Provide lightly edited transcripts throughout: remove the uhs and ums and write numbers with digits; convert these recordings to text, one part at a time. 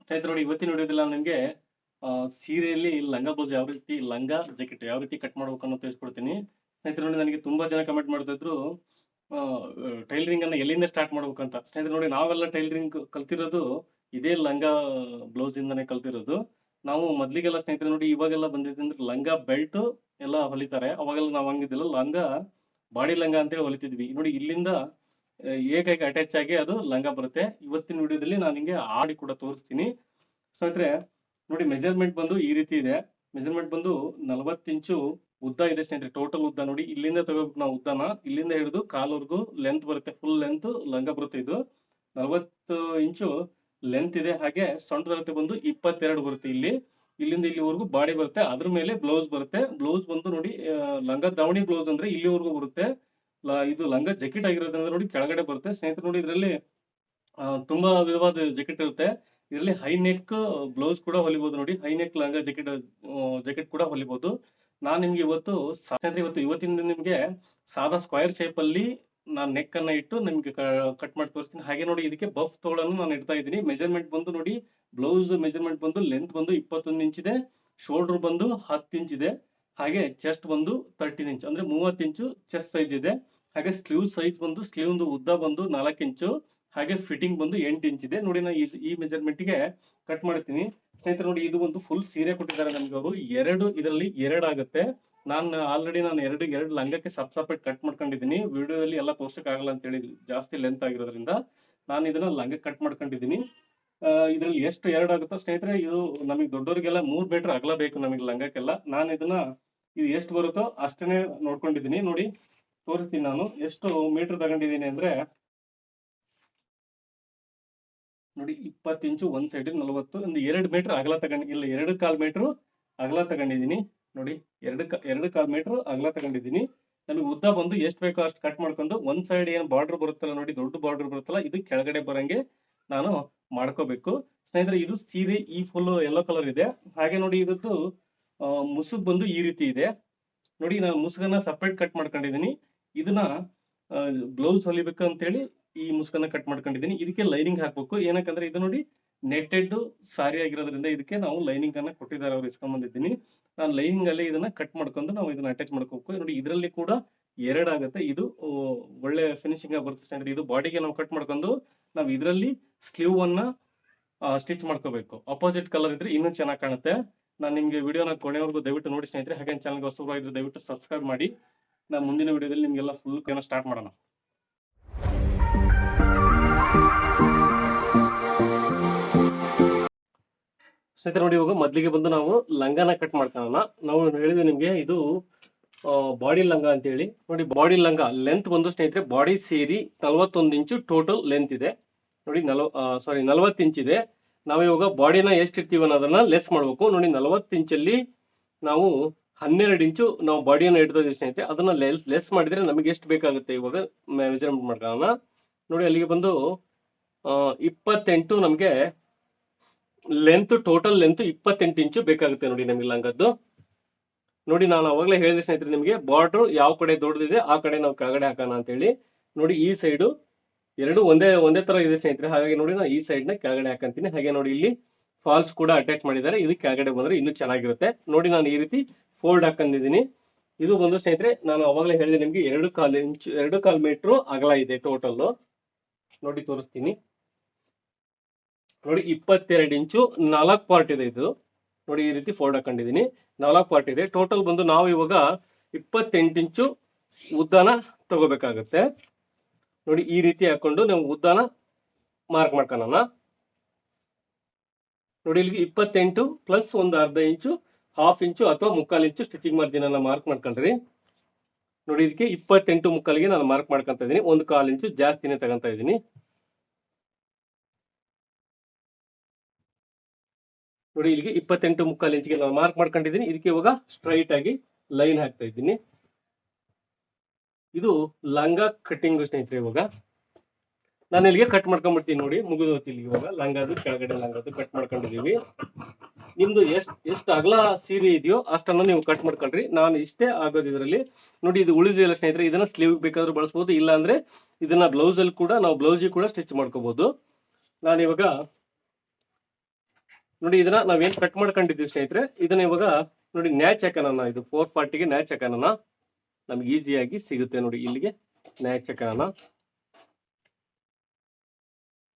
ಸ್ನೇಹಿತರೆ ನೋಡಿ ಇವತ್ತಿನ ವಿಡಿಯೋದಲ್ಲಿ ನಾನು ನಿಮಗೆ ಸೀರೆಯಲ್ಲಿ ಲಂಗ ಬ್ಲೌಸ್ ಯಾವ ರೀತಿ ಲಂಗ ಜಾಕೆಟ್ ಯಾವ ರೀತಿ ಕಟ್ ಮಾಡ್ಬೇಕು ಅನ್ನೋದು ತಿಳಿಸ್ಕೊಡ್ತೀನಿ. ಸ್ನೇಹಿತರೆ ನೋಡಿ ನನಗೆ ತುಂಬಾ ಜನ ಕಮೆಂಟ್ ಮಾಡ್ತಾ ಇದ್ರು ಟೈಲರಿಂಗ್ ಅನ್ನ ಎಲ್ಲಿಂದ ಸ್ಟಾರ್ಟ್ ಮಾಡ್ಬೇಕಂತ. ಸ್ನೇಹಿತರೆ ನೋಡಿ ನಾವೆಲ್ಲ ಟೈಲರಿಂಗ್ ಕಲ್ತಿರೋದು ಇದೇ ಲಂಗ ಬ್ಲೌಸ್ ಇಂದಾನೆ ಕಲ್ತಿರೋದು. ನಾವು ಮೊದ್ಲಿಗೆಲ್ಲ ಸ್ನೇಹಿತರೆ ನೋಡಿ ಇವಾಗೆಲ್ಲ ಬಂದಿದೆ ಅಂದ್ರೆ ಲಂಗ ಬೆಲ್ಟ್ ಎಲ್ಲ ಹೊಲಿತಾರೆ. ಅವಾಗೆಲ್ಲ ನಾವು ಹಂಗಿದ್ದಿಲ್ಲ, ಲಂಗ ಬಾಡಿ ಲಂಗ ಅಂತೇಳಿ ಹೊಲಿತಿದ್ವಿ. ನೋಡಿ ಇಲ್ಲಿಂದ ಏಕೈಕ ಅಟ್ಯಾಚ್ ಆಗಿ ಅದು ಲಂಗ ಬರುತ್ತೆ. ಇವತ್ತಿನ ವಿಡಿಯೋದಲ್ಲಿ ನಾನು ನಿಮಗೆ ಆಡಿ ಕೂಡ ತೋರಿಸ್ತೀನಿ. ಸ್ನೇಹಿತರೆ ನೋಡಿ ಮೆಜರ್ಮೆಂಟ್ ಬಂದು ಈ ರೀತಿ ಇದೆ. ಮೆಜರ್ಮೆಂಟ್ ಬಂದು 40 ಇಂಚು ಉದ್ದ ಇದೆ ಸ್ನೇಹಿತರೆ. ಟೋಟಲ್ ಉದ್ದ ನೋಡಿ ಇಲ್ಲಿಂದ ತಗೋಬೇಕು ನಾವು ಉದ್ದನ, ಇಲ್ಲಿಂದ ಹಿಡಿದು ಕಾಲ್ವರೆಗೂ ಲೆಂತ್ ಬರುತ್ತೆ. ಫುಲ್ ಲೆಂತ್ ಲಂಗ ಬರುತ್ತೆ. ಇದು 40 ಇಂಚು ಲೆಂತ್ ಇದೆ. ಹಾಗೆ ಸೊಂಟದ ಬಂದು 22 ಬರುತ್ತೆ. ಇಲ್ಲಿಂದ ಇಲ್ಲಿವರೆಗೂ ಬಾಡಿ ಬರುತ್ತೆ. ಅದ್ರ ಮೇಲೆ ಬ್ಲೌಸ್ ಬರುತ್ತೆ. ಬ್ಲೌಸ್ ಬಂದು ನೋಡಿ ಲಂಗ ದಾವಣಿ ಬ್ಲೌಸ್ ಅಂದ್ರೆ ಇಲ್ಲಿವರೆಗೂ ಬರುತ್ತೆ. ಇದು ಲಂಗ ಜಾಕೆಟ್ ಆಗಿರೋದ್ರಿಂದ ನೋಡಿ ಕೆಳಗಡೆ ಬರುತ್ತೆ. ಸ್ನೇಹಿತರೆ ನೋಡಿ ಇದರಲ್ಲಿ ತುಂಬಾ ವಿಧವಾದ ಜಾಕೆಟ್ ಇರುತ್ತೆ. ಇದರಲ್ಲಿ ಹೈ ನೆಕ್ ಬ್ಲೌಸ್ ಕೂಡ ಹೊಲಿಬಹುದು. ನೋಡಿ ಹೈ ನೆಕ್ ಲಂಗ ಜಾಕೆಟ್ ಕೂಡ ಹೊಲಿಬಹುದು. ನಾನು ನಿಮ್ಗೆ ಇವತ್ತಿನ ನಿಮ್ಗೆ ಸಾದಾ ಸ್ಕ್ವೇರ್ ಶೇಪ್ ಅಲ್ಲಿ ನಾನು ನೆಕ್ ಅನ್ನ ಇಟ್ಟು ನಿಮ್ಗೆ ಕಟ್ ಮಾಡಿ ತೋರಿಸ್ತೀನಿ. ಹಾಗೆ ನೋಡಿ ಇದಕ್ಕೆ ಬಫ್ ತೋಳನ್ನು ನಾನು ಇಡ್ತಾ ಇದ್ದೀನಿ. ಮೆಜರ್ಮೆಂಟ್ ಬಂದು ನೋಡಿ ಬ್ಲೌಸ್ ಮೆಜರ್ಮೆಂಟ್ ಬಂದು ಲೆಂತ್ ಬಂದು 21 ಇಂಚ್ ಇದೆ. ಶೋಲ್ಡರ್ ಬಂದು 10 ಇಂಚ್ ಇದೆ. ಹಾಗೆ ಚೆಸ್ಟ್ ಬಂದು 13 ಇಂಚ್ ಅಂದ್ರೆ 30 ಇಂಚು ಚೆಸ್ಟ್ ಸೈಜ್ ಇದೆ. ಹಾಗೆ ಸ್ಲೀವ್ ಸೈಜ್ ಬಂದು ಸ್ಲೀವ್ ಉದ್ದ ಬಂದು 4 ಇಂಚು. ಹಾಗೆ ಫಿಟ್ಟಿಂಗ್ ಬಂದು 8 ಇಂಚ್ ಇದೆ. ನೋಡಿ ನಾನು ಈ ಮೆಜರ್ಮೆಂಟ್ ಗೆ ಕಟ್ ಮಾಡ್ತೀನಿ. ಸ್ನೇಹಿತರೆ ನೋಡಿ ಇದು ಒಂದು ಫುಲ್ ಸೀರೆ ಕೊಟ್ಟಿದ್ದಾರೆ ನಮ್ಗೆ ಅವರು. ಇದರಲ್ಲಿ 2 ಆಗುತ್ತೆ. ಆಲ್ರೆಡಿ ನಾನು ಎರಡು ಲಂಗಕ್ಕೆ ಸಪ್ರೇಟ್ ಕಟ್ ಮಾಡ್ಕೊಂಡಿದ್ದೀನಿ. ವಿಡಿಯೋದಲ್ಲಿ ಎಲ್ಲ ತೋರ್ಸಕ್ ಆಗಲ್ಲ ಅಂತ ಹೇಳಿ ಜಾಸ್ತಿ ಲೆಂತ್ ಆಗಿರೋದ್ರಿಂದ ನಾನು ಇದನ್ನ ಲಂಗ ಕಟ್ ಮಾಡ್ಕೊಂಡಿದ್ದೀನಿ. ಇದರಲ್ಲಿ ಎಷ್ಟು 2 ಆಗುತ್ತೋ ಸ್ನೇಹಿತರೆ, ಇದು ನಮಗೆ ದೊಡ್ಡವರಿಗೆಲ್ಲ 3 ಮೀಟರ್ ಅಗಲ ಬೇಕು ನಮಗೆ ಲಂಗಕ್ಕೆಲ್ಲ. ನಾನು ಇದು ಎಷ್ಟು ಬರುತ್ತೋ ಅಷ್ಟನ್ನೇ ನೋಡ್ಕೊಂಡಿದ್ದೀನಿ. ನೋಡಿ ತೋರಿಸ್ತೀನಿ ನಾನು ಎಷ್ಟು ಮೀಟರ್ ತಗೊಂಡಿದ್ದೀನಿ ಅಂದ್ರೆ ನೋಡಿ 20 ಇಂಚು ಒಂದ್ ಸೈಡ್ 40 ಒಂದು 2 ಮೀಟರ್ ಅಗಲ ಇಲ್ಲ 2.25 ಮೀಟರ್ ಅಗಲ ತಗೊಂಡಿದ್ದೀನಿ. ನೋಡಿ 2.25 ಮೀಟರ್ ಅಗಲ ತಗೊಂಡಿದ್ದೀನಿ. ನಮಗೆ ಉದ್ದ ಬಂದು ಎಷ್ಟು ಬೇಕೋ ಅಷ್ಟು ಕಟ್ ಮಾಡ್ಕೊಂಡು ಒಂದ್ ಸೈಡ್ ಏನು ಬಾರ್ಡರ್ ಬರುತ್ತಲ್ಲ ನೋಡಿ, ದೊಡ್ಡ ಬಾರ್ಡರ್ ಬರುತ್ತಲ್ಲ, ಇದು ಕೆಳಗಡೆ ಬರಂಗೆ ನಾನು ಮಾಡ್ಕೋಬೇಕು. ಸ್ನೇಹಿತರೆ ಇದು ಸೀರೆ ಈ ಫುಲ್ ಯೆಲ್ಲೋ ಕಲರ್ ಇದೆ. ಹಾಗೆ ನೋಡಿ ಇದದ್ದು ಮುಸುಗ್ ಬಂದು ಈ ರೀತಿ ಇದೆ. ನೋಡಿ ನಾನು ಮುಸುಗನ್ನ ಸಪ್ರೇಟ್ ಕಟ್ ಮಾಡ್ಕೊಂಡಿದ್ದೀನಿ. ಇದನ್ನ ಬ್ಲೌಸ್ ಹೊಲಿಬೇಕು ಅಂತೇಳಿ ಈ ಮುಸುಕನ್ನ ಕಟ್ ಮಾಡ್ಕೊಂಡಿದ್ದೀನಿ. ಇದಕ್ಕೆ ಲೈನಿಂಗ್ ಹಾಕ್ಬೇಕು. ಏನಕ್ಕಂದ್ರೆ ಇದು ನೋಡಿ ನೆಟ್ಟೆಡ್ ಸಾರಿ ಆಗಿರೋದ್ರಿಂದ ಇದಕ್ಕೆ ನಾವು ಲೈನಿಂಗ್ ಅನ್ನ ಕೊಟ್ಟಿದ್ದಾರೆ, ಅವ್ರು ಇಸ್ಕೊಂಡ್ ಬಂದಿದ್ದೀನಿ. ನಾನು ಲೈನಿಂಗ್ ಅಲ್ಲಿ ಇದನ್ನ ಕಟ್ ಮಾಡ್ಕೊಂಡು ನಾವು ಇದನ್ನ ಅಟ್ಯಾಚ್ ಮಾಡ್ಕೋಬೇಕು. ನೋಡಿ ಇದರಲ್ಲಿ ಕೂಡ 2 ಆಗುತ್ತೆ. ಇದು ಒಳ್ಳೆ ಫಿನಿಶಿಂಗ್ ಆಗಿ ಬರುತ್ತೆ ಸ್ನೇಹಿತರೆ. ಇದು ಬಾಡಿಗೆ ನಾವು ಕಟ್ ಮಾಡ್ಕೊಂಡು ನಾವು ಇದರಲ್ಲಿ ಸ್ಲೀವ್ ಅನ್ನ ಸ್ಟಿಚ್ ಮಾಡ್ಕೋಬೇಕು. ಅಪೋಸಿಟ್ ಕಲರ್ ಇದ್ರೆ ಇನ್ನೂ ಚೆನ್ನಾಗಿ ಕಾಣುತ್ತೆ. ನಾನು ನಿಮ್ಗೆ ವಿಡಿಯೋನ ಕೊನೆವರೆಗೂ ದಯವಿಟ್ಟು ನೋಡಿ ಸ್ನೇಹಿತರೆ. ಹಾಗೆ ಚಾನಲ್ಗೆ ಹೊಸಬರಾಗಿದ್ರೆ ದಯವಿಟ್ಟು ಸಬ್ಸ್ಕ್ರೈಬ್ ಮಾಡಿ. ನಾನು ಮುಂದಿನ ವಿಡಿಯೋದಲ್ಲಿ ನಿಮ್ಗೆಲ್ಲ ಫುಲ್ ಸ್ಟಾರ್ಟ್ ಮಾಡೋಣ. ಸ್ನೇಹಿತರೆ ನೋಡಿ ಇವಾಗ ಮೊದಲಿಗೆ ಬಂದು ನಾವು ಲಂಗನ ಕಟ್ ಮಾಡ್ಕೊಳ್ಳೋಣ. ನಾವು ಹೇಳಿದ್ವಿ ನಿಮ್ಗೆ ಇದು ಬಾಡಿ ಲಂಗ ಅಂತ ಹೇಳಿ. ನೋಡಿ ಬಾಡಿ ಲಂಗ ಲೆಂತ್ ಬಂದು ಸ್ನೇಹಿತರೆ ಬಾಡಿ ಸೇರಿ 41 ಇಂಚು ಟೋಟಲ್ ಲೆಂತ್ ಇದೆ. ನೋಡಿ 40 ಇಂಚ್ ಇದೆ. ನಾವು ಇವಾಗ ಬಾಡಿನ ಎಷ್ಟು ಇರ್ತೀವಿ ಅನ್ನೋದನ್ನ ಲೆಸ್ ಮಾಡ್ಬೇಕು. ನೋಡಿ 40 ಇಂಚಲ್ಲಿ ನಾವು 12 ಇಂಚು ನಾವು ಬಾಡಿಯನ್ನು ಇಡ್ತಾ ಇದೀವಿ ಸ್ನೇಹಿತರೆ. ಅದನ್ನ ಲೆಸ್ ಮಾಡಿದ್ರೆ ನಮಗೆ ಎಷ್ಟು ಬೇಕಾಗುತ್ತೆ ಇವಾಗ ಮೆಜರ್ಮೆಂಟ್ ಮಾಡ್ಕೊಳ್ಳೋಣ. ನೋಡಿ ಅಲ್ಲಿಗೆ ಬಂದು 28 ನಮಗೆ ಲೆಂತ್, ಟೋಟಲ್ ಲೆಂತ್ 28 ಇಂಚು ಬೇಕಾಗುತ್ತೆ ನೋಡಿ ನಮಗೆ ಲಂಗದ್ದು. ನೋಡಿ ನಾನು ಅವಾಗಲೇ ಹೇಳಿದೆ ಸ್ನೇಹಿತರೆ ನಿಮಗೆ, ಬಾರ್ಡರ್ ಯಾವ ಕಡೆ ದೊಡ್ಡದಿದೆ ಆ ಕಡೆ ನಾವು ಕೆಳಗಡೆ ಹಾಕೋಣ ಅಂತ ಹೇಳಿ. ನೋಡಿ ಈ ಸೈಡು ಎರಡು ಒಂದೇ ತರ ಇದೆ ಸ್ನೇಹಿತರೆ. ಹಾಗಾಗಿ ನೋಡಿ ನಾನು ಈ ಸೈಡ್ ನ ಕೆಳಗಡೆ ಹಾಕಂತೀನಿ. ಹಾಗೆ ನೋಡಿ ಇಲ್ಲಿ ಫಾಲ್ಸ್ ಕೂಡ ಅಟ್ಯಾಚ್ ಮಾಡಿದ್ದಾರೆ. ಇದು ಕೆಳಗಡೆ ಬಂದ್ರೆ ಇನ್ನೂ ಚೆನ್ನಾಗಿರುತ್ತೆ. ನೋಡಿ ನಾನು ಈ ರೀತಿ ಫೋಲ್ಡ್ ಹಾಕೊಂಡಿದ್ದೀನಿ. ಇದು ಬಂದು ಸ್ನೇಹಿತರೆ ನಾನು ಅವಾಗಲೇ ಹೇಳಿದೆ ನಿಮ್ಗೆ 2.25 ಮೀಟರ್ ಅಗಲ ಇದೆ ಟೋಟಲ್. ನೋಡಿ ತೋರಿಸ್ತೀನಿ. ನೋಡಿ 22 ಇಂಚು 4 ಪಾರ್ಟ್ ಇದೆ ಇದು. ನೋಡಿ ಈ ರೀತಿ ಫೋಲ್ಡ್ ಹಾಕೊಂಡಿದ್ದೀನಿ. 4 ಪಾರ್ಟ್ ಇದೆ. ಟೋಟಲ್ ಬಂದು ನಾವು ಇವಾಗ 28 ಇಂಚು ಉದ್ದನ ತಗೋಬೇಕಾಗತ್ತೆ. ನೋಡಿ ಈ ರೀತಿ ಹಾಕೊಂಡು ನಾವು ಉದ್ದನ ಮಾರ್ಕ್ ಮಾಡ್ಕೊಳ್ಳೋಣ. ನೋಡಿ ಇಲ್ಲಿಗೆ 28 ಪ್ಲಸ್ ಒಂದು ಅರ್ಧ ಇಂಚು, ಹಾಫ್ ಇಂಚು ಅಥವಾ 3/4 ಇಂಚು ಸ್ಟಿಚಿಂಗ್ ಮಾರ್ಜಿನ್ ಅನ್ನ ಮಾರ್ಕ್ ಮಾಡ್ಕೊಂಡ್ರಿ. ನೋಡಿ ಇದಕ್ಕೆ 28 ಮುಕ್ಕಾಲಿಗೆ ನಾನು ಮಾರ್ಕ್ ಮಾಡ್ಕೊಂತ ಇದ್ದೀನಿ. 1/4 ಇಂಚು ಜಾಸ್ತಿನೇ ತಗೊಂತ ಇದ್ದೀನಿ. ನೋಡಿ ಇಲ್ಲಿಗೆ 28 ಇಂಚಿಗೆ ನಾನು ಮಾರ್ಕ್ ಮಾಡ್ಕೊಂಡಿದ್ದೀನಿ. ಇದಕ್ಕೆ ಇವಾಗ ಸ್ಟ್ರೈಟ್ ಆಗಿ ಲೈನ್ ಹಾಕ್ತಾ ಇದ್ದೀನಿ. ಇದು ಲಂಗ ಕಟ್ಟಿಂಗ್ ಸ್ನೇಹಿತರೆ. ಇವಾಗ ನಾನು ಇಲ್ಲಿಗೆ ಕಟ್ ಮಾಡ್ಕೊಂಡ್ಬಿಡ್ತೀನಿ. ನೋಡಿ ಮುಗಿದೋತಿ ಇಲ್ಲಿಗೆ. ಇವಾಗ ಲಂಗದು ಕೆಳಗಡೆ ಲಂಗದು ಕಟ್ ಮಾಡ್ಕೊಂಡಿದೀವಿ. ನಿಮ್ದು ಎಷ್ಟು ಅಗಲ ಸೀರೆ ಇದೆಯೋ ಅಷ್ಟನ್ನು ನೀವು ಕಟ್ ಮಾಡ್ಕೊಂಡ್ರಿ. ನಾನು ಇಷ್ಟೇ ಆಗೋದು ಇದರಲ್ಲಿ. ನೋಡಿ ಇದು ಉಳಿದಿಲ್ಲ ಸ್ನೇಹಿತರೆ. ಇದನ್ನ ಸ್ಲೀವ್ ಬೇಕಾದ್ರೂ ಬಳಸಬಹುದು, ಇಲ್ಲ ಅಂದ್ರೆ ಇದನ್ನ ಬ್ಲೌಸ್ ಅಲ್ಲಿ ಕೂಡ ನಾವು ಬ್ಲೌಸಿಗೆ ಕೂಡ ಸ್ಟಿಚ್ ಮಾಡ್ಕೋಬಹುದು. ನಾನು ಇವಾಗ ನೋಡಿ ಇದನ್ನ ನಾವೇನ್ ಕಟ್ ಮಾಡ್ಕೊಂಡಿದ್ದೀವಿ ಸ್ನೇಹಿತರೆ, ಇದನ್ನ ಇವಾಗ ನೋಡಿ ನ್ಯಾಚ್ ಹಾಕೋಣ. ಇದು 440ಗೆ ನ್ಯಾಚ್ ಹಾಕೋಣ, ನಮ್ಗೆ ಈಸಿಯಾಗಿ ಸಿಗುತ್ತೆ. ನೋಡಿ ಇಲ್ಲಿಗೆ ನ್ಯಾಚ್ ಹಾಕೋಣ.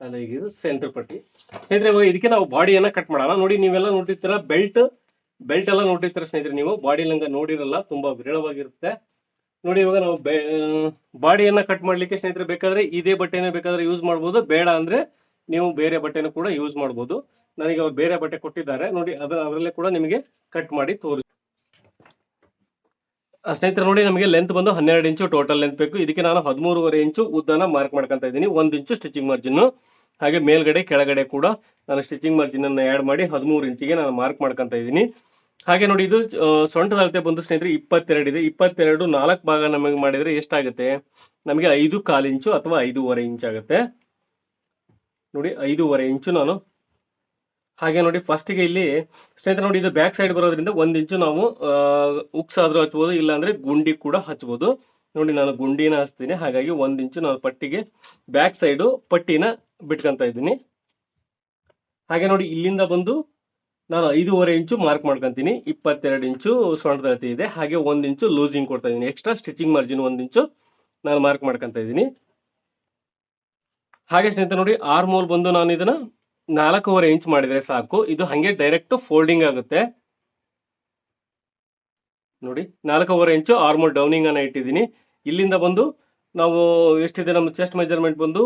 ಅದೇ ಇದು ಸೆಂಟರ್ ಪಟ್ಟಿ ಸ್ನೇಹಿತರೆ. ಇವಾಗ ಇದಕ್ಕೆ ನಾವು ಬಾಡಿಯನ್ನ ಕಟ್ ಮಾಡೋಣ. ನೋಡಿ ನೀವೆಲ್ಲ ನೋಡಿರ್ತೀರ ಬೆಲ್ಟ್ ಎಲ್ಲ ನೋಡಿರ್ತೀರ ಸ್ನೇಹಿತರೆ. ನೀವು ಬಾಡಿ ಲಂಗ ನೋಡಿರಲ್ಲ, ತುಂಬಾ ವಿರಳವಾಗಿರುತ್ತೆ. ನೋಡಿ ಇವಾಗ ನಾವು ಬಾಡಿಯನ್ನ ಕಟ್ ಮಾಡ್ಲಿಕ್ಕೆ ಸ್ನೇಹಿತರೆ ಬೇಕಾದ್ರೆ ಇದೇ ಬಟ್ಟೆನೇ ಬೇಕಾದ್ರೆ ಯೂಸ್ ಮಾಡ್ಬೋದು, ಬೇಡ ಅಂದ್ರೆ ನೀವು ಬೇರೆ ಬಟ್ಟೆನೂ ಕೂಡ ಯೂಸ್ ಮಾಡ್ಬೋದು. ನನಗೆ ಅವ್ರು ಬೇರೆ ಬಟ್ಟೆ ಕೊಟ್ಟಿದ್ದಾರೆ ನೋಡಿ, ಅದರಲ್ಲೇ ಕೂಡ ನಿಮಗೆ ಕಟ್ ಮಾಡಿ ತೋರಿಸಿ ಸ್ನೇಹಿತರೆ. ನೋಡಿ ನಮಗೆ ಲೆಂತ್ ಬಂದು 12 ಇಂಚು ಟೋಟಲ್ ಲೆಂತ್ ಬೇಕು. ಇದಕ್ಕೆ ನಾನು 13.5 ಇಂಚು ಉದ್ದನ ಮಾರ್ಕ್ ಮಾಡ್ಕೊಂತ ಇದ್ದೀನಿ. 1 ಇಂಚು ಸ್ಟಿಚಿಂಗ್ ಮಾರ್ಜಿನ್, ಹಾಗೆ ಮೇಲ್ಗಡೆ ಕೆಳಗಡೆ ಕೂಡ ನಾನು ಸ್ಟಿಚಿಂಗ್ ಮಾರ್ಜಿನ್ ಅನ್ನು ಆ್ಯಡ್ ಮಾಡಿ 13 ಇಂಚಿಗೆ ನಾನು ಮಾರ್ಕ್ ಮಾಡ್ಕೊಂತ ಇದ್ದೀನಿ. ಹಾಗೆ ನೋಡಿ ಇದು ಸೊಂಟದ ಅಳತೆ ಬಂದು ಸ್ನೇಹಿತರೆ 22 ಇದೆ. 22 4 ಭಾಗ ನಮಗೆ ಮಾಡಿದ್ರೆ ಎಷ್ಟಾಗುತ್ತೆ, ನಮಗೆ 5.25 ಇಂಚು ಅಥವಾ 5.5 ಇಂಚ್ ಆಗುತ್ತೆ. ನೋಡಿ 5.5 ಇಂಚು ನಾನು. ಹಾಗೆ ನೋಡಿ ಫಸ್ಟಿಗೆ ಇಲ್ಲಿ ಸ್ನೇಹಿತರೆ ನೋಡಿ ಇದು ಬ್ಯಾಕ್ ಸೈಡ್ ಬರೋದ್ರಿಂದ 1 ಇಂಚು ನಾವು ಉಕ್ಸ್ ಆದ್ರೂ ಹಚ್ಬೋದು, ಇಲ್ಲಾಂದ್ರೆ ಗುಂಡಿ ಕೂಡ ಹಚ್ಬೋದು. ನೋಡಿ ನಾನು ಗುಂಡಿನ ಹಚ್ತೀನಿ, ಹಾಗಾಗಿ 1 ಇಂಚು ನಾನು ಪಟ್ಟಿಗೆ ಬ್ಯಾಕ್ ಸೈಡು ಪಟ್ಟಿನ ಬಿಟ್ಕೊಂತ ಇದ್ದೀನಿ. ಹಾಗೆ ನೋಡಿ ಇಲ್ಲಿಂದ ಬಂದು ನಾನು 5.5 ಇಂಚು ಮಾರ್ಕ್ ಮಾಡ್ಕೊಂತೀನಿ. 22 ಇಂಚು ಸೊಂಟದ ಅಳತೆ ಇದೆ. ಹಾಗೆ 1 ಇಂಚು ಲೂಸಿಂಗ್ ಕೊಡ್ತಾ ಇದ್ದೀನಿ. ಎಕ್ಸ್ಟ್ರಾ ಸ್ಟಿಚಿಂಗ್ ಮಾರ್ಜಿನ್ 1 ಇಂಚು ನಾನು ಮಾರ್ಕ್ ಮಾಡ್ಕೊಂತ ಇದ್ದೀನಿ. ಹಾಗೆ ಸ್ನೇಹಿತರೆ ನೋಡಿ ಆರ್ಮೋಲ್ ಬಂದು ನಾನು ಇದನ್ನ 4.5 ಇಂಚ್ ಮಾಡಿದ್ರೆ ಸಾಕು. ಇದು ಹಂಗೆ ಡೈರೆಕ್ಟ್ ಫೋಲ್ಡಿಂಗ್ ಆಗುತ್ತೆ. ನೋಡಿ 4.5 ಇಂಚು ಆರ್ಮೋಲ್ ಡೌನಿಂಗ್ ಅನ್ನ ಇಟ್ಟಿದ್ದೀನಿ. ಇಲ್ಲಿಂದ ಬಂದು ನಾವು ಎಷ್ಟಿದೆ ನಮ್ಮ ಚೆಸ್ಟ್ ಮೆಜರ್ಮೆಂಟ್ ಬಂದು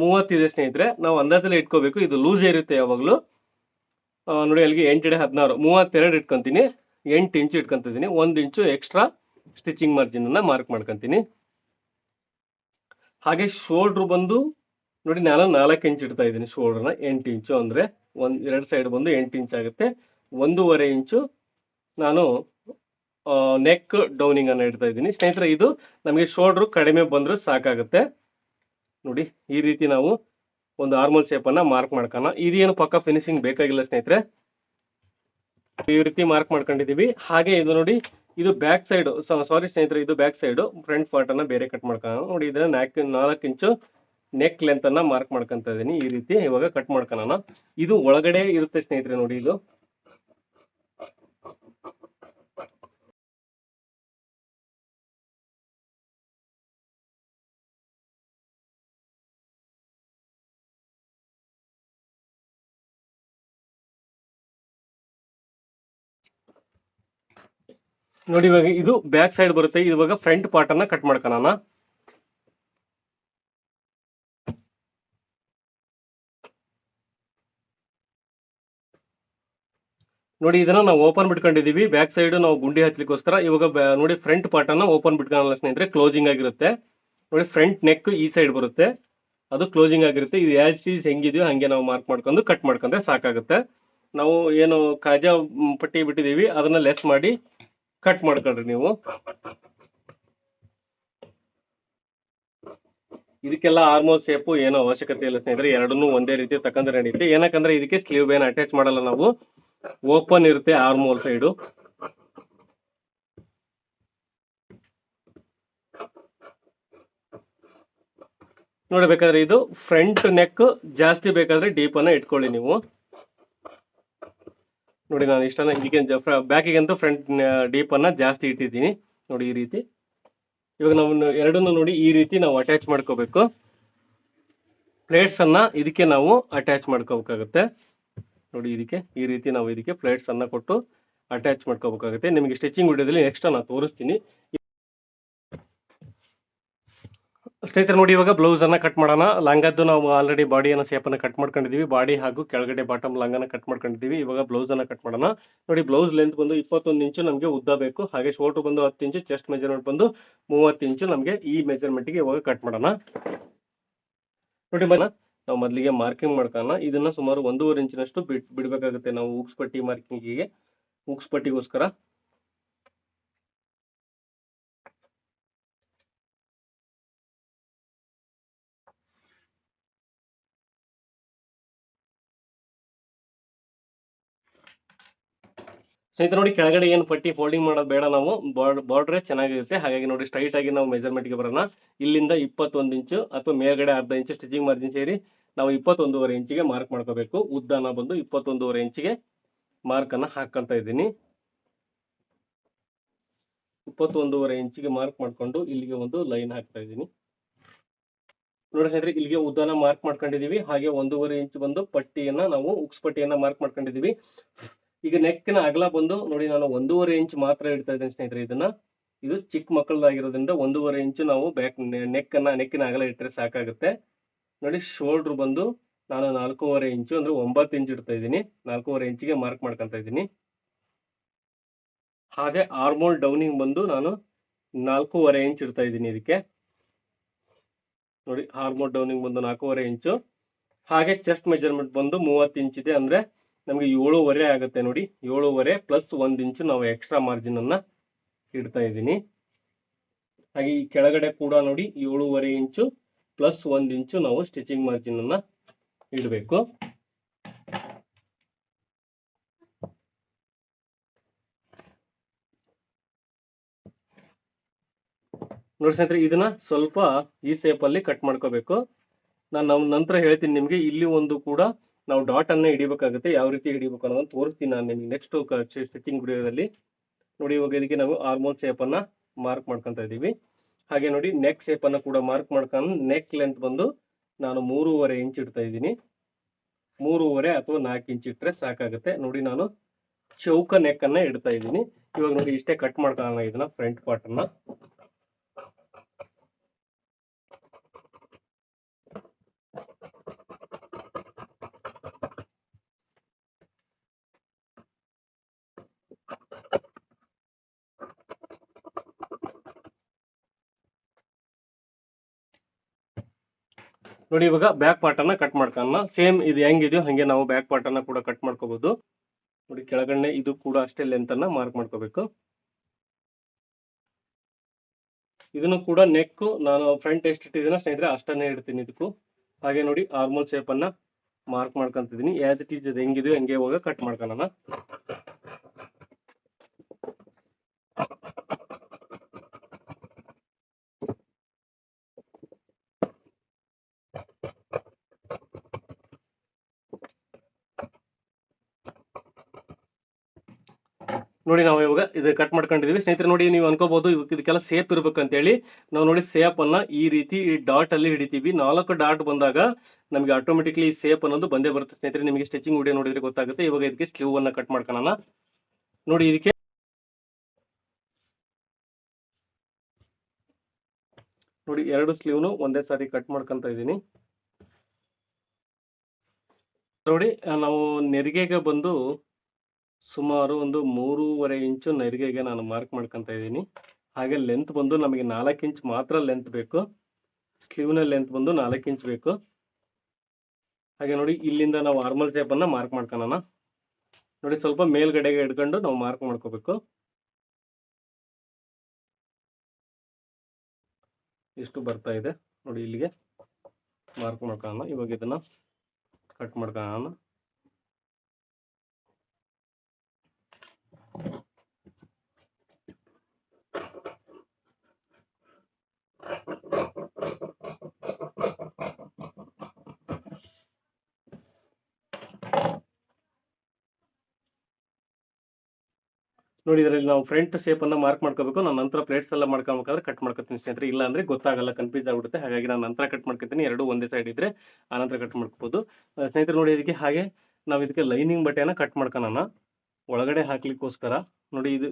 30 ಇದೆ ಸ್ನೇಹಿತರೆ. ನಾವು ಅಂದಾಜಲ್ಲಿ ಇಟ್ಕೋಬೇಕು, ಇದು ಲೂಸ್ ಇರುತ್ತೆ ಯಾವಾಗಲೂ. ನೋಡಿ ಅಲ್ಲಿಗೆ 8 16 32 ಇಟ್ಕೊಂತೀನಿ. 8 ಇಂಚು ಇಟ್ಕೊಂತಿದ್ದೀನಿ. 1 ಇಂಚು ಎಕ್ಸ್ಟ್ರಾ ಸ್ಟಿಚಿಂಗ್ ಮಾರ್ಜಿನ್ ಅನ್ನ ಮಾರ್ಕ್ ಮಾಡ್ಕೊಂತೀನಿ. ಹಾಗೆ ಶೋಲ್ಡ್ರ್ ಬಂದು ನೋಡಿ ನಾನು 4 ಇಂಚ್ ಇಡ್ತಾ ಇದ್ದೀನಿ. ಶೋಲ್ಡ್ರನ್ನ 8 ಇಂಚು ಅಂದ್ರೆ ಎರಡು ಸೈಡ್ ಬಂದು 8 ಇಂಚ್ ಆಗುತ್ತೆ. 1.5 ಇಂಚು ನಾನು ನೆಕ್ ಡೌನಿಂಗ್ ಅನ್ನ ಇಡ್ತಾ ಇದ್ದೀನಿ ಸ್ನೇಹಿತರೆ. ಇದು ನಮಗೆ ಶೋಲ್ಡ್ರು ಕಡಿಮೆ ಬಂದರೂ ಸಾಕಾಗುತ್ತೆ. ನೋಡಿ ಈ ರೀತಿ ನಾವು ಒಂದು ಆರ್ಮೋಲ್ ಶೇಪ್ ಅನ್ನ ಮಾರ್ಕ್ ಮಾಡ್ಕೋಣ. ಇದೇನು ಪಕ್ಕ ಫಿನಿಶಿಂಗ್ ಬೇಕಾಗಿಲ್ಲ ಸ್ನೇಹಿತರೆ, ಈ ರೀತಿ ಮಾರ್ಕ್ ಮಾಡ್ಕೊಂಡಿದೀವಿ. ಹಾಗೆ ಇದು ನೋಡಿ ಇದು ಬ್ಯಾಕ್ ಸೈಡ್, ಸಾರಿ ಸ್ನೇಹಿತರೆ ಇದು ಬ್ಯಾಕ್ ಸೈಡ್. ಫ್ರಂಟ್ ಪಾರ್ಟ್ ಅನ್ನ ಬೇರೆ ಕಟ್ ಮಾಡ್ಕೊಳ್ಳೋಣ. ನೋಡಿ ಇದನ್ನ 4 ಇಂಚು ನೆಕ್ ಲೆಂತ್ ಅನ್ನ ಮಾರ್ಕ್ ಮಾಡ್ಕೊಂತ ಇದ್ದೀನಿ. ಈ ರೀತಿ ಇವಾಗ ಕಟ್ ಮಾಡ್ಕೊಳ್ಳೋಣ. ಇದು ಒಳಗಡೆ ಇರುತ್ತೆ ಸ್ನೇಹಿತರೆ. ನೋಡಿ ಇದು ನೋಡಿ ಇವಾಗ ಇದು ಬ್ಯಾಕ್ ಸೈಡ್ ಬರುತ್ತೆ. ಇವಾಗ ಫ್ರಂಟ್ ಪಾರ್ಟ್ ಅನ್ನ ಕಟ್ ಮಾಡ್ಕೊಳ್ಳೋಣ. ನೋಡಿ ಇದನ್ನ ನಾವು ಓಪನ್ ಬಿಟ್ಕೊಂಡಿದೀವಿ. ಬ್ಯಾಕ್ ಸೈಡ್ ನಾವು ಗುಂಡಿ ಹಚ್ಚಲಿಕ್ಕೋಸ್ಕರ. ಇವಾಗ ನೋಡಿ ಫ್ರಂಟ್ ಪಾರ್ಟ್ ಅನ್ನ ಓಪನ್ ಬಿಟ್ಕೊಳ್ಳಲ್ಲ ಸ್ನೇಹಿತರೆ, ಕ್ಲೋಸಿಂಗ್ ಆಗಿರುತ್ತೆ. ನೋಡಿ ಫ್ರಂಟ್ ನೆಕ್ ಈ ಸೈಡ್ ಬರುತ್ತೆ, ಅದು ಕ್ಲೋಸಿಂಗ್ ಆಗಿರುತ್ತೆ. ಇದು ಆಸ್ ಇಟ್ ಈಸ್ ಹೆಂಗಿದೆಯೋ ಹಂಗೆ ನಾವು ಮಾರ್ಕ್ ಮಾಡ್ಕೊಂಡು ಕಟ್ ಮಾಡ್ಕೊಂಡ್ರೆ ಸಾಕಾಗುತ್ತೆ. ನಾವು ಏನು ಕಾಜಾ ಪಟ್ಟಿ ಬಿಟ್ಟಿದೀವಿ ಅದನ್ನ ಲೆಸ್ ಮಾಡಿ ಕಟ್ ಮಾಡ್ಕೊಳ್ರಿ ನೀವು. ಇದಕ್ಕೆಲ್ಲ ಆರ್ಮೋಲ್ ಶೇಪು ಏನೋ ಅವಶ್ಯಕತೆ ಇಲ್ಲ ಸ್ನೇಹಿತರೆ, ಎರಡನ್ನೂ ಒಂದೇ ರೀತಿ ತಕ್ಕಂದ್ರೆ ನಡೆಯುತ್ತೆ. ಏನಕ್ಕಂದ್ರೆ ಇದಕ್ಕೆ ಸ್ಲೀವ್ ಏನು ಅಟ್ಯಾಚ್ ಮಾಡಲ್ಲ ನಾವು, ಓಪನ್ ಇರುತ್ತೆ ಆರ್ಮೋಲ್ ಸೈಡು. ನೋಡಬೇಕಾದ್ರೆ ಇದು ಫ್ರಂಟ್ ನೆಕ್ ಜಾಸ್ತಿ ಬೇಕಾದ್ರೆ ಡೀಪ್ ಅನ್ನ ಇಟ್ಕೊಳ್ಳಿ ನೀವು. ನೋಡಿ ನಾನು ಇಷ್ಟನ್ನ ಇದಕ್ಕೆ ಬ್ಯಾಕಿಗಂತೂ ಫ್ರಂಟ್ ಡೀಪ್ ಅನ್ನ ಜಾಸ್ತಿ ಇಟ್ಟಿದ್ದೀನಿ. ನೋಡಿ ಈ ರೀತಿ. ಇವಾಗ ನಾವು ಎರಡನ್ನೂ ನೋಡಿ ಈ ರೀತಿ ನಾವು ಅಟ್ಯಾಚ್ ಮಾಡ್ಕೋಬೇಕು. ಪ್ಲೇಟ್ಸ್ ಅನ್ನ ಇದಕ್ಕೆ ನಾವು ಅಟ್ಯಾಚ್ ಮಾಡ್ಕೋಬೇಕಾಗುತ್ತೆ. ನೋಡಿ ಇದಕ್ಕೆ ಈ ರೀತಿ ನಾವು ಇದಕ್ಕೆ ಪ್ಲೇಟ್ಸ್ ಅನ್ನ ಕೊಟ್ಟು ಅಟ್ಯಾಚ್ ಮಾಡ್ಕೋಬೇಕಾಗುತ್ತೆ. ನಿಮಗೆ ಸ್ಟಿಚಿಂಗ್ ವಿಡಿಯೋದಲ್ಲಿ ನೆಕ್ಸ್ಟ್ ನಾನು ತೋರಿಸ್ತೀನಿ ಸ್ನೇಹಿತರೆ. ನೋಡಿ ಇವಾಗ ಬ್ಲೌಸ್ ಅನ್ನ ಕಟ್ ಮಾಡೋಣ. ಲಂಗದ್ದು ನಾವು ಆಲ್ರೆಡಿ ಬಾಡಿಯನ್ನು ಶೇಪ್ ಅನ್ನ ಕಟ್ ಮಾಡ್ಕೊಂಡಿದೀವಿ. ಬಾಡಿ ಹಾಗೂ ಕೆಳಗಡೆ ಬಾಟಮ್ ಲಂಗನ ಕಟ್ ಮಾಡ್ಕೊಂಡಿದೀವಿ. ಇವಾಗ ಬ್ಲೌಸ್ ಅನ್ನ ಕಟ್ ಮಾಡೋಣ. ನೋಡಿ ಬ್ಲೌಸ್ ಲೆಂತ್ ಬಂದು 21 ಇಂಚು ನಮಗೆ ಉದ್ದ ಬೇಕು. ಹಾಗೆ ಶೋಲ್ಡರ್ ಬಂದು 10 ಇಂಚು, ಚೆಸ್ಟ್ ಮೆಜರ್ಮೆಂಟ್ ಬಂದು 30 ಇಂಚು ನಮಗೆ ಈ ಮೆಜರ್ಮೆಂಟ್ಗೆ ಇವಾಗ ಕಟ್ ಮಾಡೋಣ. ನೋಡಿ ನಾವು ಮೊದಲಿಗೆ ಮಾರ್ಕಿಂಗ್ ಮಾಡ್ಕೊಳ್ಳೋಣ. ಇದನ್ನ ಸುಮಾರು 1.5 ಇಂಚಿನಷ್ಟು ಬಿಡಬೇಕಾಗುತ್ತೆ ನಾವು ಉಕ್ಸ್ ಪಟ್ಟಿ ಮಾರ್ಕಿಂಗಿಗೆ, ಉಕ್ಸ್ ಪಟ್ಟಿಗೋಸ್ಕರ. ಸ್ನೇಹಿತರೆ ನೋಡಿ ಕೆಳಗಡೆ ಏನು ಪಟ್ಟಿ ಫೋಲ್ಡಿಂಗ್ ಮಾಡೋದು ಬೇಡ, ನಾವು ಬಾರ್ಡ್ರೇ ಚೆನ್ನಾಗಿರುತ್ತೆ. ಹಾಗಾಗಿ ನೋಡಿ ಸ್ಟ್ರೈಟ್ ಆಗಿ ನಾವು ಮೆಜರ್ಮೆಂಟ್ಗೆ ಬರೋಣ. ಇಲ್ಲಿಂದ 21 ಇಂಚು ಅಥವಾ ಮೇಲ್ಗಡೆ ಅರ್ಧ ಇಂಚು ಸ್ಟಿಚಿಂಗ್ ಮಾರ್ಜಿನ್ ಸೇರಿ ನಾವು 21.5 ಇಂಚಿಗೆ ಮಾರ್ಕ್ ಮಾಡ್ಕೋಬೇಕು. ಉದ್ದನ ಬಂದು 21.5 ಇಂಚಿಗೆ ಮಾರ್ಕನ್ನು ಹಾಕ್ಕೊಂತ ಇದ್ದೀನಿ. 21.5 ಇಂಚಿಗೆ ಮಾರ್ಕ್ ಮಾಡಿಕೊಂಡು ಇಲ್ಲಿಗೆ ಒಂದು ಲೈನ್ ಹಾಕ್ತಾ ಇದ್ದೀನಿ. ನೋಡಿ ಸ್ನೇಹಿತರೆ, ಇಲ್ಲಿಗೆ ಉದ್ದನ ಮಾರ್ಕ್ ಮಾಡ್ಕೊಂಡಿದೀವಿ. ಹಾಗೆ 1.5 ಇಂಚ್ ಬಂದು ಪಟ್ಟಿಯನ್ನ ನಾವು ಉಕ್ಸ್ ಪಟ್ಟಿಯನ್ನ ಮಾರ್ಕ್ ಮಾಡ್ಕೊಂಡಿದೀವಿ. ಈಗ ನೆಕ್ನ ಅಗಲ ಬಂದು ನೋಡಿ, ನಾನು 1.5 ಇಂಚ್ ಮಾತ್ರ ಇಡ್ತಾ ಇದ್ದೀನಿ ಸ್ನೇಹಿತರೆ. ಇದು ಚಿಕ್ಕ ಮಕ್ಕಳದಾಗಿರೋದ್ರಿಂದ 1.5 ಇಂಚು ನಾವು ನೆಕ್ಕಿನ ಅಗಲ ಇಟ್ಟರೆ ಸಾಕಾಗುತ್ತೆ. ನೋಡಿ, ಶೋಲ್ಡರ್ ಬಂದು ನಾನು 4.5 ಇಂಚು ಅಂದ್ರೆ 9 ಇಂಚ್ ಇಡ್ತಾ ಇದ್ದೀನಿ. 4.5 ಇಂಚಿಗೆ ಮಾರ್ಕ್ ಮಾಡ್ಕೊಂತ ಇದ್ದೀನಿ. ಹಾಗೆ ಆರ್ಮೋಲ್ ಡೌನಿಂಗ್ ಬಂದು ನಾನು 4.5 ಇಂಚ್ ಇಡ್ತಾ ಇದ್ದೀನಿ. ಇದಕ್ಕೆ ನೋಡಿ, ಆರ್ಮೋಲ್ ಡೌನಿಂಗ್ ಬಂದು 4.5 ಇಂಚು. ಹಾಗೆ ಚೆಸ್ಟ್ ಮೆಜರ್ಮೆಂಟ್ ಬಂದು 30 ಇಂಚ್ ಇದೆ, ಅಂದ್ರೆ ನಮಗೆ 7.5 ಆಗುತ್ತೆ. ನೋಡಿ, 7.5 ಪ್ಲಸ್ 1 ಇಂಚು ನಾವು ಎಕ್ಸ್ಟ್ರಾ ಮಾರ್ಜಿನ್ ಅನ್ನ ಇಡ್ತಾ ಇದ್ದೀನಿ. ಹಾಗೆ ಈ ಕೆಳಗಡೆ ಕೂಡ ನೋಡಿ 7.5 ಇಂಚು ಪ್ಲಸ್ 1 ಇಂಚು ನಾವು ಸ್ಟಿಚಿಂಗ್ ಮಾರ್ಜಿನ್ ಅನ್ನ ಇಡಬೇಕು. ನೋಡಿ ಸ್ನೇಹಿತರೆ, ಇದನ್ನ ಸ್ವಲ್ಪ ಈ ಸೇಪ್ ಅಲ್ಲಿ ಕಟ್ ಮಾಡ್ಕೋಬೇಕು. ನಾನು ನಂತರ ಹೇಳ್ತೀನಿ ನಿಮ್ಗೆ. ಇಲ್ಲಿ ಒಂದು ಕೂಡ ನಾವು ಡಾಟ್ ಅನ್ನ ಹಿಡಿಬೇಕಾಗುತ್ತೆ. ಯಾವ ರೀತಿ ಹಿಡಿಬೇಕು ಅನ್ನೋದನ್ನ ತೋರಿಸ್ತೀನಿ ನಾನು ನಿಮ್ಗೆ ನೆಕ್ಸ್ಟ್ ಸ್ಟಿಚಿಂಗ್ ವಿಡಿಯೋದಲ್ಲಿ. ನೋಡಿ, ಇವಾಗ ಇದಕ್ಕೆ ನಾವು ಆರ್ಮೋಲ್ ಶೇಪ್ ಅನ್ನ ಮಾರ್ಕ್ ಮಾಡ್ಕೊಂತ ಇದೀವಿ. ಹಾಗೆ ನೋಡಿ, ನೆಕ್ ಶೇಪ್ ಅನ್ನ ಕೂಡ ಮಾರ್ಕ್ ಮಾಡ್ಕೊಂಡು ನೆಕ್ ಲೆಂತ್ ಬಂದು ನಾನು 3.5 ಇಂಚ್ ಇಡ್ತಾ ಇದ್ದೀನಿ. 3.5 ಅಥವಾ 4 ಇಂಚ್ ಇಟ್ಟರೆ ಸಾಕಾಗುತ್ತೆ. ನೋಡಿ, ನಾನು ಚೌಕ ನೆಕ್ ಅನ್ನ ಇಡ್ತಾ ಇದ್ದೀನಿ. ಇವಾಗ ನೋಡಿ, ಇಷ್ಟೇ ಕಟ್ ಮಾಡ್ಕೊಳ್ಳೋಣ ಇದನ್ನ ಫ್ರಂಟ್ ಪಾರ್ಟ್ ಅನ್ನ. ನೋಡಿ, ಇವಾಗ ಬ್ಯಾಕ್ ಪಾರ್ಟ್ ಅನ್ನ ಕಟ್ ಮಾಡ್ಕೊಳ್ಳೋಣ. ಸೇಮ್ ಇದು ಹೆಂಗಿದೆಯೋ ಹಂಗೆ ನಾವು ಬ್ಯಾಕ್ ಪಾರ್ಟ್ ಅನ್ನ ಕೂಡ ಕಟ್ ಮಾಡ್ಕೋಬಹುದು. ನೋಡಿ, ಕೆಳಗಡೆ ಇದು ಕೂಡ ಅಷ್ಟೇ ಲೆಂತ್ ಅನ್ನ ಮಾರ್ಕ್ ಮಾಡ್ಕೋಬೇಕು. ಇದನ್ನು ಕೂಡ ನೆಕ್ ನಾನು ಫ್ರಂಟ್ ಎಷ್ಟು ಇಟ್ಟಿದ್ದೀನ ಸ್ನೇಹಿತರೆ ಅಷ್ಟನ್ನೇ ಇಡ್ತೀನಿ ಇದಕ್ಕೂ. ಹಾಗೆ ನೋಡಿ, ಆರ್ಮೋಲ್ ಶೇಪ್ ಅನ್ನ ಮಾರ್ಕ್ ಮಾಡ್ಕೊಂತಿದ್ದೀನಿ. ಆಸ್ ಇಟ್ ಈಸ್ ಹೆಂಗಿದೆಯೋ ಹಂಗೆ ಇವಾಗ ಕಟ್ ಮಾಡ್ಕೊಳ್ಳೋಣ. ನೋಡಿ, ನಾವು ಇವಾಗ ಇದು ಕಟ್ ಮಾಡ್ಕೊಂಡಿದೀವಿ ಸ್ನೇಹಿತರೆ. ನೋಡಿ, ನೀವು ಅನ್ಕೋಬಹುದು ಇದಕ್ಕೆಲ್ಲ ಸೇಪ್ ಇರ್ಬೇಕಂತ ಹೇಳಿ. ನಾವು ನೋಡಿ ಸೇಪ್ ಅನ್ನ ಈ ರೀತಿ ಡಾಟ್ ಅಲ್ಲಿ ಹಿಡಿತೀವಿ. 4 ಡಾಟ್ ಬಂದಾಗ ನಮಗೆ ಆಟೋಮೆಟಿಕ್ಲಿ ಈ ಸೇಪ್ ಅನ್ನೋದು ಬಂದೇ ಬರುತ್ತೆ ಸ್ನೇಹಿತರೆ. ನಿಮಗೆ ಸ್ಟಿಚಿಂಗ್ ವಿಡಿಯೋ ನೋಡಿದ್ರೆ ಗೊತ್ತಾಗುತ್ತೆ. ಇವಾಗ ಇದಕ್ಕೆ ಸ್ಲೀವ್ ಅನ್ನ ಕಟ್ ಮಾಡ್ಕೊಳ್ಳೋಣ. ನೋಡಿ, ಇದಕ್ಕೆ ನೋಡಿ 2 ಸ್ಲೀವ್ನು ಒಂದೇ ಸಾರಿ ಕಟ್ ಮಾಡ್ಕೊಂತ ಇದ್ದೀನಿ. ನೋಡಿ, ನಾವು ನೆರಿಗೆಗೆ ಬಂದು ಸುಮಾರು ಒಂದು 3.5 ಇಂಚು ನೆರಿಗೆಗೆ ನಾನು ಮಾರ್ಕ್ ಮಾಡ್ಕೊಂತ ಇದ್ದೀನಿ. ಹಾಗೆ ಲೆಂತ್ ಬಂದು ನಮಗೆ 4 ಇಂಚ್ ಮಾತ್ರ ಲೆಂತ್ ಬೇಕು. ಸ್ಲೀವ್ನ ಲೆಂತ್ ಬಂದು 4 ಇಂಚ್ ಬೇಕು. ಹಾಗೆ ನೋಡಿ, ಇಲ್ಲಿಂದ ನಾವು ಆರ್ಮಲ್ ಶೇಪ್ ಅನ್ನ ಮಾರ್ಕ್ ಮಾಡ್ಕೊಳ್ಳೋಣ. ನೋಡಿ, ಸ್ವಲ್ಪ ಮೇಲ್ಗಡೆಗೆ ಹಿಡ್ಕೊಂಡು ನಾವು ಮಾರ್ಕ್ ಮಾಡ್ಕೋಬೇಕು. ಇಷ್ಟು ಬರ್ತಾ ಇದೆ ನೋಡಿ, ಇಲ್ಲಿಗೆ ಮಾರ್ಕ್ ಮಾಡ್ಕೊಳ್ಳೋಣ. ಇವಾಗ ಇದನ್ನ ಕಟ್ ಮಾಡ್ಕೊಳ್ಳೋಣ. ನೋಡಿ, ಇದರಲ್ಲಿ ನಾವು ಫ್ರಂಟ್ ಶೇಪ್ ಅನ್ನ ಮಾರ್ಕ್ ಮಾಡ್ಕೋಬೇಕು. ನಾನು ನಂತರ ಪ್ಲೇಟ್ಸ್ ಎಲ್ಲ ಮಾಡ್ಕೊಬೇಕಾದ್ರೆ ಕಟ್ ಮಾಡ್ಕೊತೀನಿ ಸ್ನೇಹಿತರೆ. ಇಲ್ಲ ಅಂದ್ರೆ ಗೊತ್ತಾಗಲ್ಲ, ಕನ್ಫ್ಯೂಸ್ ಆಗ್ಬಿಡುತ್ತೆ. ಹಾಗಾಗಿ ನಾನು ನಂತರ ಕಟ್ ಮಾಡ್ಕೊತೀನಿ. ಎರಡು ಒಂದೇ ಸೈಡ್ ಇದ್ರೆ ಆನಂತರ ಕಟ್ ಮಾಡ್ಕೋಬಹುದು ಸ್ನೇಹಿತರೆ. ನೋಡಿ, ಇದಕ್ಕೆ ಹಾಗೆ ನಾವು ಇದಕ್ಕೆ ಲೈನಿಂಗ್ ಬಟ್ಟೆಯನ್ನ ಕಟ್ ಮಾಡ್ಕೊಳ್ಳೋಣ ಒಳಗಡೆ ಹಾಕ್ಲಿಕ್ಕೋಸ್ಕರ. ನೋಡಿ, ಇದು